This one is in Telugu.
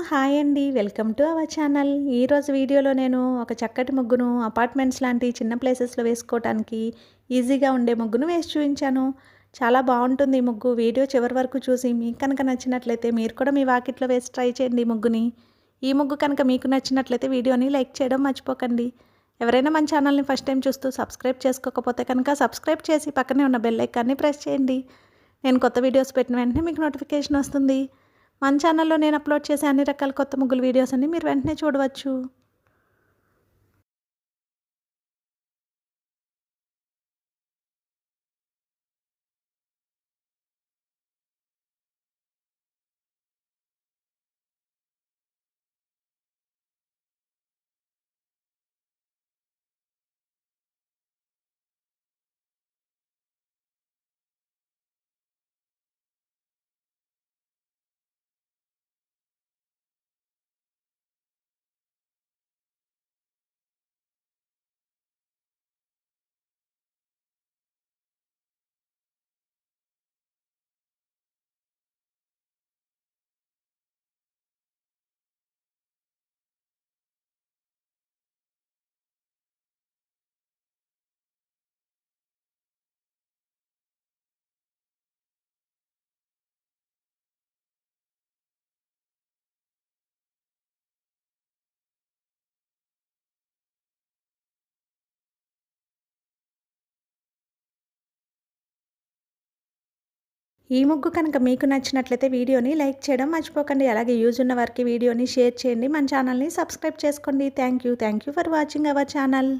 హాయ్ అండి. Welcome to our channel. ఈరోజు వీడియోలో నేను ఒక చక్కటి ముగ్గును అపార్ట్మెంట్స్ లాంటి చిన్న ప్లేసెస్‌లో వేసుకోవటానికి ఈజీగా ఉండే ముగ్గును వేసి చూయించాను. చాలా బావుంటుంది ఈ ముగ్గు. వీడియో చివరి వరకు చూసి మీకు కనుక నచ్చినట్లయితే మీరు కూడా మీ వాకిట్లో వేసి ట్రై చేయండి ఈ ముగ్గుని. ఈ ముగ్గు కనుక మీకు నచ్చినట్లయితే వీడియోని లైక్ చేయడం మర్చిపోకండి. ఎవరైనా మన ఛానల్ని ఫస్ట్ టైం చూస్తూ సబ్స్క్రైబ్ చేసుకోకపోతే కనుక సబ్స్క్రైబ్ చేసి పక్కనే ఉన్న బెల్ ఐకాన్ని ప్రెస్ చేయండి. నేను కొత్త వీడియోస్ పెట్టిన వెంటనే మీకు నోటిఫికేషన్ వస్తుంది. మన ఛానల్లో నేను అప్లోడ్ చేసే అన్ని రకాల కొత్త ముగ్గుల వీడియోస్ అన్ని మీరు వెంటనే చూడవచ్చు. ఈ ముగ్గు కనుక మీకు నచ్చినట్లయితే వీడియోని లైక్ చేయడం మర్చిపోకండి. అలాగే యూజ్ ఉన్న వారికి వీడియోని షేర్ చేయండి. మన ఛానల్ని సబ్స్క్రైబ్ చేసుకోండి. Thank you for watching our channel.